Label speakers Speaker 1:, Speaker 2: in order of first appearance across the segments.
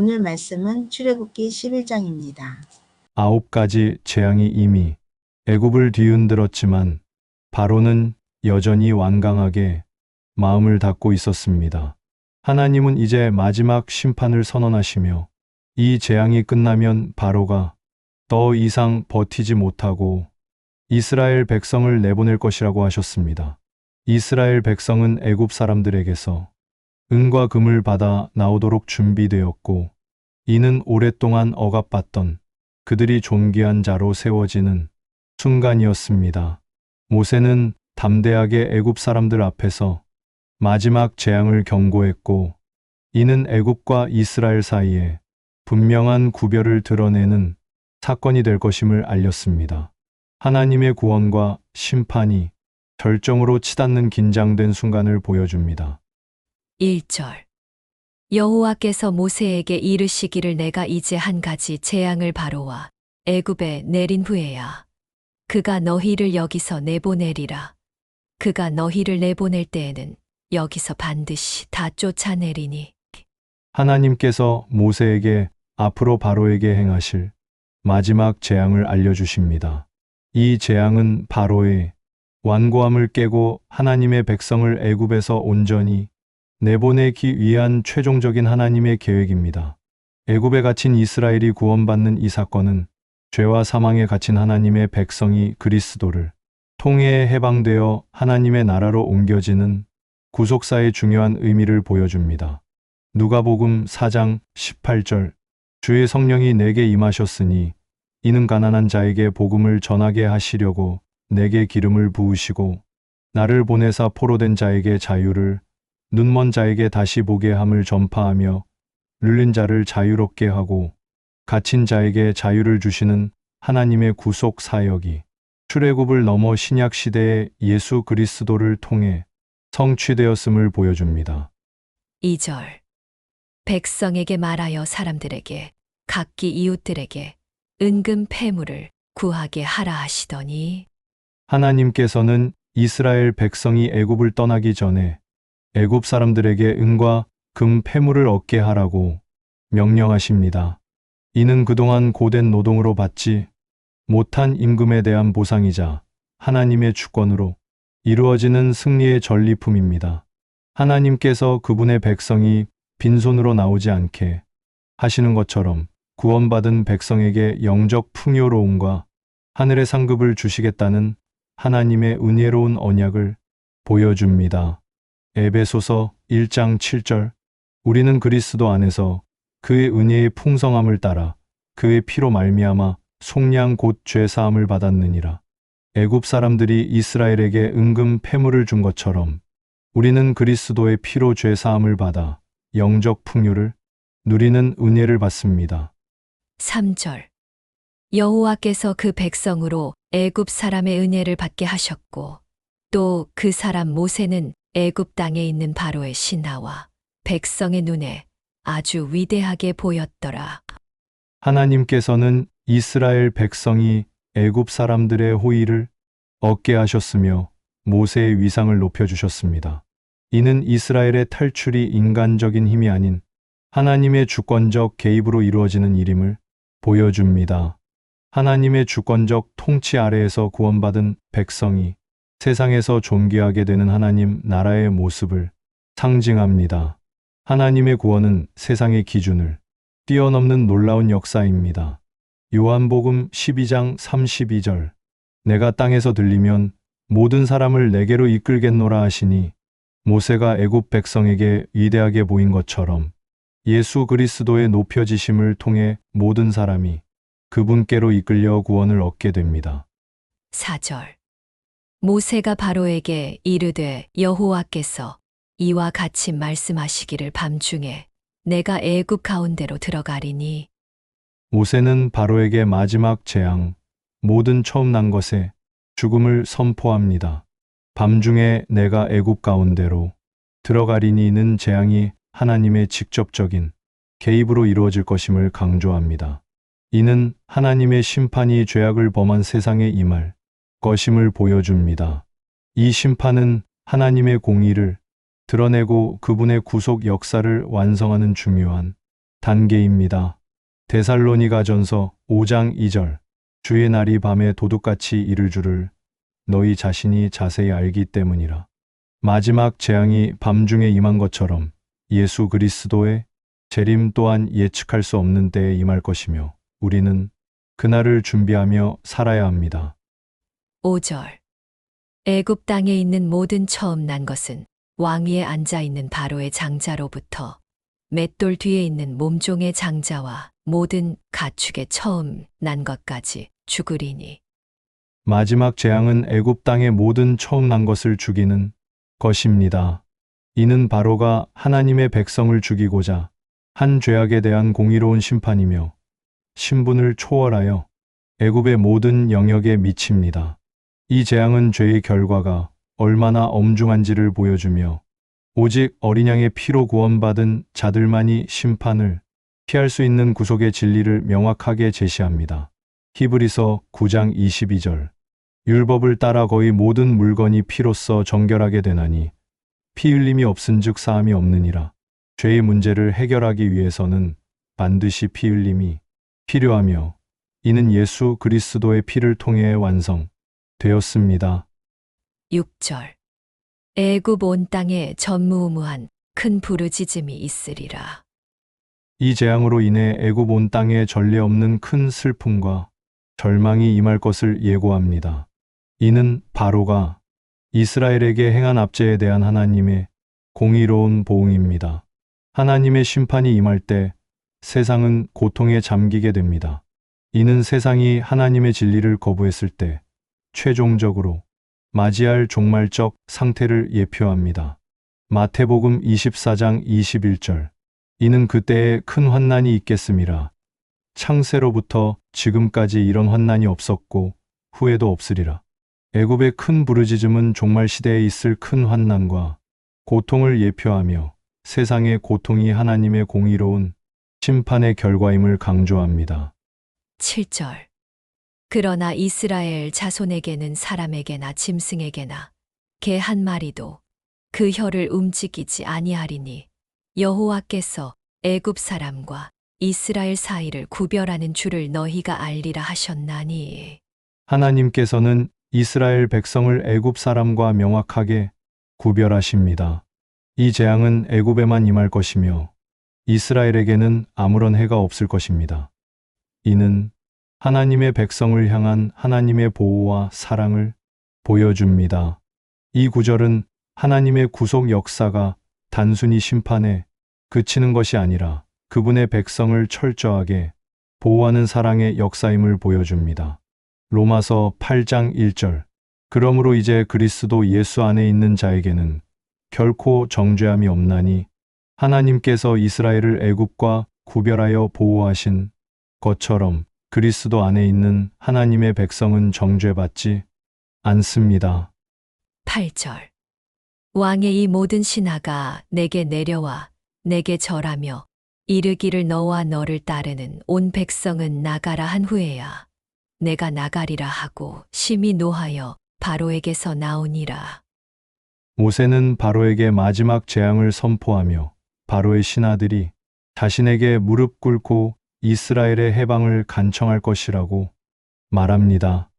Speaker 1: 오늘 말씀은 출애굽기 11장입니다.
Speaker 2: 9가지 재앙이 이미 애굽을 뒤흔들었지만 바로는 여전히 완강하게 마음을 닫고 있었습니다. 하나님은 이제 마지막 심판을 선언하시며 이 재앙이 끝나면 바로가 더 이상 버티지 못하고 이스라엘 백성을 내보낼 것이라고 하셨습니다. 이스라엘 백성은 애굽 사람들에게서 은과 금을 받아 나오도록 준비되었고 이는 오랫동안 억압받던 그들이 존귀한 자로 세워지는 순간이었습니다. 모세는 담대하게 애굽 사람들 앞에서 마지막 재앙을 경고했고 이는 애굽과 이스라엘 사이에 분명한 구별을 드러내는 사건이 될 것임을 알렸습니다. 하나님의 구원과 심판이 절정으로 치닫는 긴장된 순간을 보여줍니다.
Speaker 3: 1절 여호와께서 모세에게 이르시기를 내가 이제 한 가지 재앙을 바로와 애굽에 내린 후에야 그가 너희를 여기서 내보내리라. 그가 너희를 내보낼 때에는 여기서 반드시 다 쫓아내리니.
Speaker 2: 하나님께서 모세에게 앞으로 바로에게 행하실 마지막 재앙을 알려주십니다. 이 재앙은 바로의 완고함을 깨고 하나님의 백성을 애굽에서 온전히 내보내기 위한 최종적인 하나님의 계획입니다. 애굽에 갇힌 이스라엘이 구원받는 이 사건은 죄와 사망에 갇힌 하나님의 백성이 그리스도를 통해 해방되어 하나님의 나라로 옮겨지는 구속사의 중요한 의미를 보여줍니다. 누가복음 4장 18절 주의 성령이 내게 임하셨으니 이는 가난한 자에게 복음을 전하게 하시려고 내게 기름을 부으시고 나를 보내사 포로된 자에게 자유를 눈먼 자에게 다시 보게 함을 전파하며 눌린 자를 자유롭게 하고 갇힌 자에게 자유를 주시는 하나님의 구속 사역이 출애굽을 넘어 신약 시대의 예수 그리스도를 통해 성취되었음을 보여줍니다.
Speaker 3: 2절 백성에게 말하여 사람들에게 각기 이웃들에게 은금 패물을 구하게 하라 하시더니
Speaker 2: 하나님께서는 이스라엘 백성이 애굽을 떠나기 전에 애굽 사람들에게 은과 금 패물을 얻게 하라고 명령하십니다. 이는 그동안 고된 노동으로 받지 못한 임금에 대한 보상이자 하나님의 주권으로 이루어지는 승리의 전리품입니다. 하나님께서 그분의 백성이 빈손으로 나오지 않게 하시는 것처럼 구원받은 백성에게 영적 풍요로움과 하늘의 상급을 주시겠다는 하나님의 은혜로운 언약을 보여줍니다. 에베소서 1장 7절 우리는 그리스도 안에서 그의 은혜의 풍성함을 따라 그의 피로 말미암아 속량 곧 죄 사함을 받았느니라. 애굽 사람들이 이스라엘에게 은금 패물을 준 것처럼 우리는 그리스도의 피로 죄 사함을 받아 영적 풍요를 누리는 은혜를 받습니다.
Speaker 3: 3절 여호와께서 그 백성으로 애굽 사람의 은혜를 받게 하셨고 또 그 사람 모세는 애굽 땅에 있는 바로의 신하와 백성의 눈에 아주 위대하게 보였더라.
Speaker 2: 하나님께서는 이스라엘 백성이 애굽 사람들의 호의를 얻게 하셨으며 모세의 위상을 높여주셨습니다. 이는 이스라엘의 탈출이 인간적인 힘이 아닌 하나님의 주권적 개입으로 이루어지는 일임을 보여줍니다. 하나님의 주권적 통치 아래에서 구원받은 백성이 세상에서 존귀하게 되는 하나님 나라의 모습을 상징합니다. 하나님의 구원은 세상의 기준을 뛰어넘는 놀라운 역사입니다. 요한복음 12장 32절 내가 땅에서 들리면 모든 사람을 내게로 이끌겠노라 하시니 모세가 애굽 백성에게 위대하게 보인 것처럼 예수 그리스도의 높여지심을 통해 모든 사람이 그분께로 이끌려 구원을 얻게 됩니다.
Speaker 3: 4절 모세가 바로에게 이르되 여호와께서 이와 같이 말씀하시기를 밤중에 내가 애굽 가운데로 들어가리니
Speaker 2: 모세는 바로에게 마지막 재앙, 모든 처음 난 것에 죽음을 선포합니다. 밤중에 내가 애굽 가운데로 들어가리니는 재앙이 하나님의 직접적인 개입으로 이루어질 것임을 강조합니다. 이는 하나님의 심판이 죄악을 범한 세상에 임할 것임을 보여줍니다. 이 심판은 하나님의 공의를 드러내고 그분의 구속 역사를 완성하는 중요한 단계입니다. 데살로니가전서 5장 2절. 주의 날이 밤에 도둑같이 이를 줄을 너희 자신이 자세히 알기 때문이라. 마지막 재앙이 밤중에 임한 것처럼 예수 그리스도의 재림 또한 예측할 수 없는 때에 임할 것이며 우리는 그날을 준비하며 살아야 합니다.
Speaker 3: 5절. 애굽 땅에 있는 모든 처음 난 것은 왕 위에 앉아 있는 바로의 장자로부터 맷돌 뒤에 있는 몸종의 장자와 모든 가축의 처음 난 것까지 죽으리니.
Speaker 2: 마지막 재앙은 애굽 땅의 모든 처음 난 것을 죽이는 것입니다. 이는 바로가 하나님의 백성을 죽이고자 한 죄악에 대한 공의로운 심판이며 신분을 초월하여 애굽의 모든 영역에 미칩니다. 이 재앙은 죄의 결과가 얼마나 엄중한지를 보여주며 오직 어린 양의 피로 구원받은 자들만이 심판을 피할 수 있는 구속의 진리를 명확하게 제시합니다. 히브리서 9장 22절. 율법을 따라 거의 모든 물건이 피로써 정결하게 되나니 피 흘림이 없은즉 사함이 없느니라. 죄의 문제를 해결하기 위해서는 반드시 피 흘림이 필요하며 이는 예수 그리스도의 피를 통해 완성되었습니다.
Speaker 3: 6절. 애굽 온 땅에 전무후무한 큰 부르짖음이 있으리라.
Speaker 2: 이 재앙으로 인해 애굽 온 땅에 전례 없는 큰 슬픔과 절망이 임할 것을 예고합니다. 이는 바로가 이스라엘에게 행한 압제에 대한 하나님의 공의로운 보응입니다. 하나님의 심판이 임할 때 세상은 고통에 잠기게 됩니다. 이는 세상이 하나님의 진리를 거부했을 때 최종적으로 맞이할 종말적 상태를 예표합니다. 마태복음 24장 21절. 이는 그때에 큰 환난이 있겠음이라. 창세로부터 지금까지 이런 환난이 없었고 후에도 없으리라. 애굽의 큰 부르짖음은 종말 시대에 있을 큰 환난과 고통을 예표하며 세상의 고통이 하나님의 공의로운 심판의 결과임을 강조합니다.
Speaker 3: 7절. 그러나 이스라엘 자손에게는 사람에게나 짐승에게나 개 한 마리도 그 혀를 움직이지 아니하리니 여호와께서 애굽 사람과 이스라엘 사이를 구별하는 줄을 너희가 알리라 하셨나니.
Speaker 2: 하나님께서는 이스라엘 백성을 애굽 사람과 명확하게 구별하십니다. 이 재앙은 애굽에만 임할 것이며 이스라엘에게는 아무런 해가 없을 것입니다. 이는 하나님의 백성을 향한 하나님의 보호와 사랑을 보여줍니다. 이 구절은 하나님의 구속 역사가 단순히 심판에 그치는 것이 아니라 그분의 백성을 철저하게 보호하는 사랑의 역사임을 보여줍니다. 로마서 8장 1절. 그러므로 이제 그리스도 예수 안에 있는 자에게는 결코 정죄함이 없나니 하나님께서 이스라엘을 애굽과 구별하여 보호하신 것처럼 그리스도 안에 있는 하나님의 백성은 정죄받지 않습니다.
Speaker 3: 8절. 왕의 이 모든 신하가 내게 내려와 내게 절하며 이르기를 너와 너를 따르는 온 백성은 나가라 한 후에야 내가 나가리라 하고 심히 노하여 바로에게서 나오니라.
Speaker 2: 모세는 바로에게 마지막 재앙을 선포하며 바로의 신하들이 자신에게 무릎 꿇고 이스라엘의 해방을 간청할 것이라고 말합니다.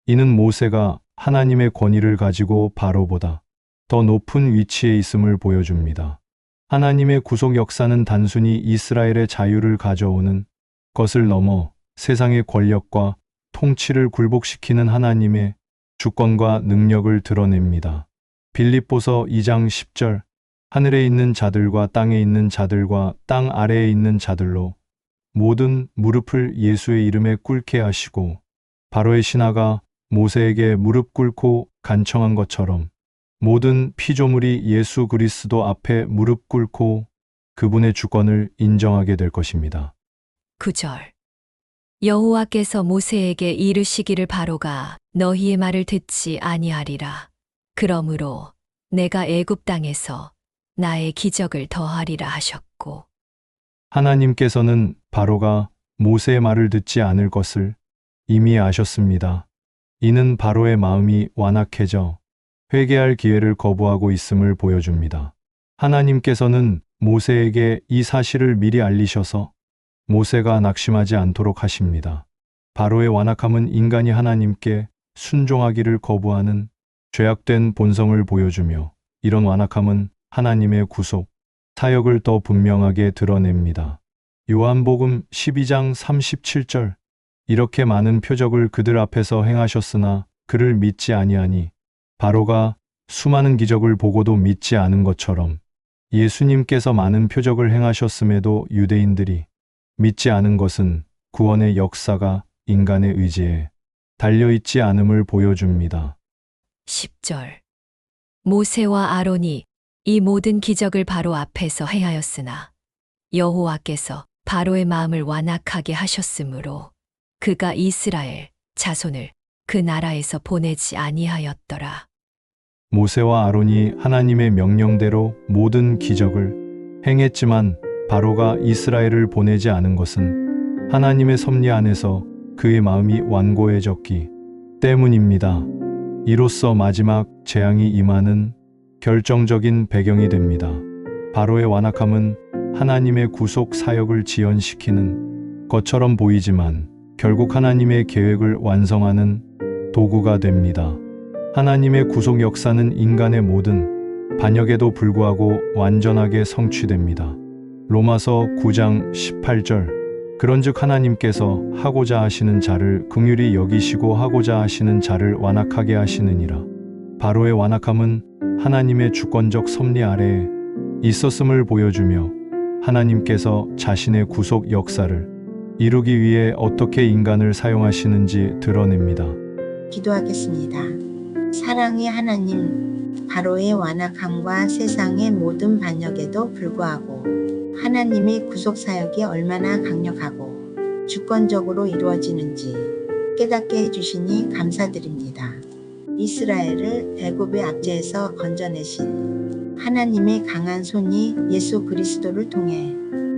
Speaker 2: 이는 모세가 하나님의 권위를 가지고 바로보다 더 높은 위치에 있음을 보여줍니다. 하나님의 구속 역사는 단순히 이스라엘의 자유를 가져오는 것을 넘어 세상의 권력과 통치를 굴복시키는 하나님의 주권과 능력을 드러냅니다. 빌립보서 2장 10절. 하늘에 있는 자들과 땅에 있는 자들과 땅 아래에 있는 자들로 모든 무릎을 예수의 이름에 꿇게 하시고 바로의 신하가 모세에게 무릎 꿇고 간청한 것처럼 모든 피조물이 예수 그리스도 앞에 무릎 꿇고 그분의 주권을 인정하게 될 것입니다.
Speaker 3: 9절. 여호와께서 모세에게 이르시기를 바로가 너희의 말을 듣지 아니하리라. 그러므로 내가 애굽 땅에서 나의 기적을 더하리라 하셨고.
Speaker 2: 하나님께서는 바로가 모세의 말을 듣지 않을 것을 이미 아셨습니다. 이는 바로의 마음이 완악해져 회개할 기회를 거부하고 있음을 보여줍니다. 하나님께서는 모세에게 이 사실을 미리 알리셔서 모세가 낙심하지 않도록 하십니다. 바로의 완악함은 인간이 하나님께 순종하기를 거부하는 죄악된 본성을 보여주며, 이런 완악함은 하나님의 구속, 사역을 더 분명하게 드러냅니다. 요한복음 12장 37절, 이렇게 많은 표적을 그들 앞에서 행하셨으나 그를 믿지 아니하니, 바로가 수많은 기적을 보고도 믿지 않은 것처럼 예수님께서 많은 표적을 행하셨음에도 유대인들이 믿지 않은 것은 구원의 역사가 인간의 의지에 달려있지 않음을 보여줍니다.
Speaker 3: 10절. 모세와 아론이 이 모든 기적을 바로 앞에서 행하였으나 여호와께서 바로의 마음을 완악하게 하셨으므로 그가 이스라엘 자손을 그 나라에서 보내지 아니하였더라.
Speaker 2: 모세와 아론이 하나님의 명령대로 모든 기적을 행했지만 바로가 이스라엘을 보내지 않은 것은 하나님의 섭리 안에서 그의 마음이 완고해졌기 때문입니다. 이로써 마지막 재앙이 임하는 결정적인 배경이 됩니다. 바로의 완악함은 하나님의 구속 사역을 지연시키는 것처럼 보이지만 결국 하나님의 계획을 완성하는 도구가 됩니다. 하나님의 구속 역사는 인간의 모든 반역에도 불구하고 완전하게 성취됩니다. 로마서 9장 18절, 그런즉 하나님께서 하고자 하시는 자를 긍휼히 여기시고 하고자 하시는 자를 완악하게 하시느니라. 바로의 완악함은 하나님의 주권적 섭리 아래에 있었음을 보여주며 하나님께서 자신의 구속 역사를 이루기 위해 어떻게 인간을 사용하시는지 드러냅니다.
Speaker 1: 기도하겠습니다. 사랑의 하나님, 바로의 완악함과 세상의 모든 반역에도 불구하고 하나님의 구속 사역이 얼마나 강력하고 주권적으로 이루어지는지 깨닫게 해주시니 감사드립니다. 이스라엘을 애굽의 압제에서 건져내신 하나님의 강한 손이 예수 그리스도를 통해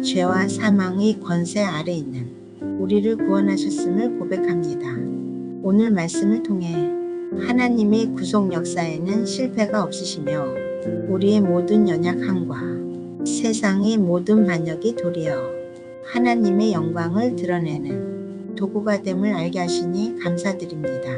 Speaker 1: 죄와 사망의 권세 아래 있는 우리를 구원하셨음을 고백합니다. 오늘 말씀을 통해 하나님의 구속 역사에는 실패가 없으시며 우리의 모든 연약함과 세상의 모든 반역이 도리어 하나님의 영광을 드러내는 도구가 됨을 알게 하시니 감사드립니다.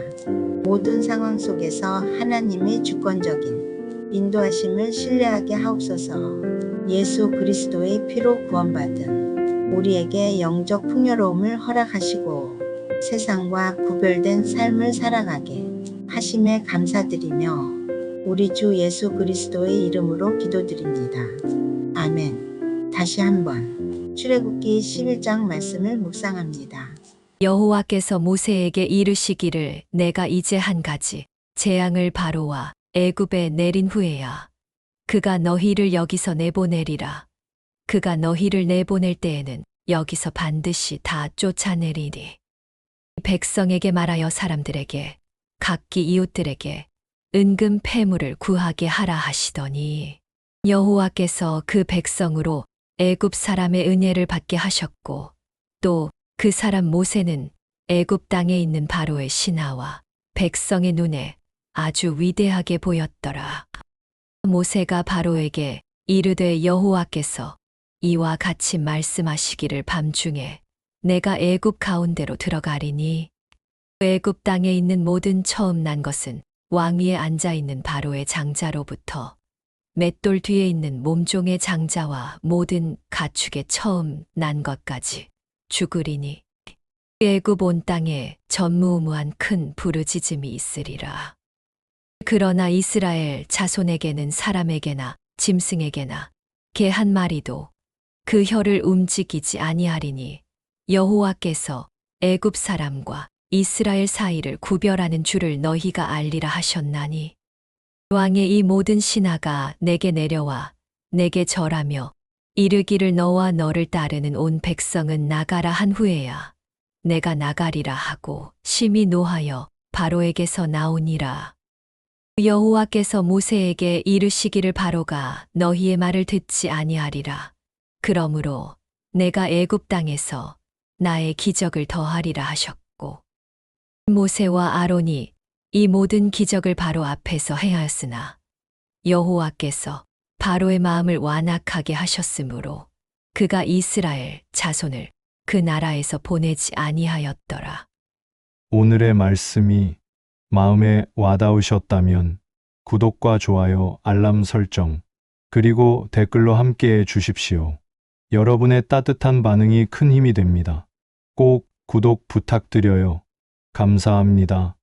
Speaker 1: 모든 상황 속에서 하나님의 주권적인 인도하심을 신뢰하게 하옵소서. 예수 그리스도의 피로 구원받은 우리에게 영적 풍요로움을 허락하시고 세상과 구별된 삶을 살아가게 하심에 감사드리며 우리 주 예수 그리스도의 이름으로 기도드립니다. 아멘. 다시 한번 출애굽기 11장 말씀을 묵상합니다.
Speaker 3: 여호와께서 모세에게 이르시기를 내가 이제 한 가지 재앙을 바로와 애굽에 내린 후에야 그가 너희를 여기서 내보내리라. 그가 너희를 내보낼 때에는 여기서 반드시 다 쫓아내리니 백성에게 말하여 사람들에게 각기 이웃들에게 은금 패물을 구하게 하라 하시더니 여호와께서 그 백성으로 애굽 사람의 은혜를 받게 하셨고 또 그 사람 모세는 애굽 땅에 있는 바로의 신하와 백성의 눈에 아주 위대하게 보였더라. 모세가 바로에게 이르되 여호와께서 이와 같이 말씀하시기를 밤중에 내가 애굽 가운데로 들어가리니 애굽 땅에 있는 모든 처음 난 것은 왕 위에 앉아 있는 바로의 장자로부터 맷돌 뒤에 있는 몸종의 장자와 모든 가축의 처음 난 것까지 죽으리니 애굽 온 땅에 전무후무한 큰 부르짖음이 있으리라. 그러나 이스라엘 자손에게는 사람에게나 짐승에게나 개 한 마리도 그 혀를 움직이지 아니하리니 여호와께서 애굽 사람과 이스라엘 사이를 구별하는 줄을 너희가 알리라 하셨나니 왕의 이 모든 신하가 내게 내려와 내게 절하며 이르기를 너와 너를 따르는 온 백성은 나가라 한 후에야 내가 나가리라 하고 심히 노하여 바로에게서 나오니라. 여호와께서 모세에게 이르시기를 바로가 너희의 말을 듣지 아니하리라. 그러므로 내가 애굽 땅에서 나의 기적을 더하리라 하셨고 모세와 아론이 이 모든 기적을 바로 앞에서 행하였으나 여호와께서 바로의 마음을 완악하게 하셨으므로 그가 이스라엘 자손을 그 나라에서 보내지 아니하였더라.
Speaker 2: 오늘의 말씀이 마음에 와닿으셨다면 구독과 좋아요, 알람 설정, 그리고 댓글로 함께 해 주십시오. 여러분의 따뜻한 반응이 큰 힘이 됩니다. 꼭 구독 부탁드려요. 감사합니다.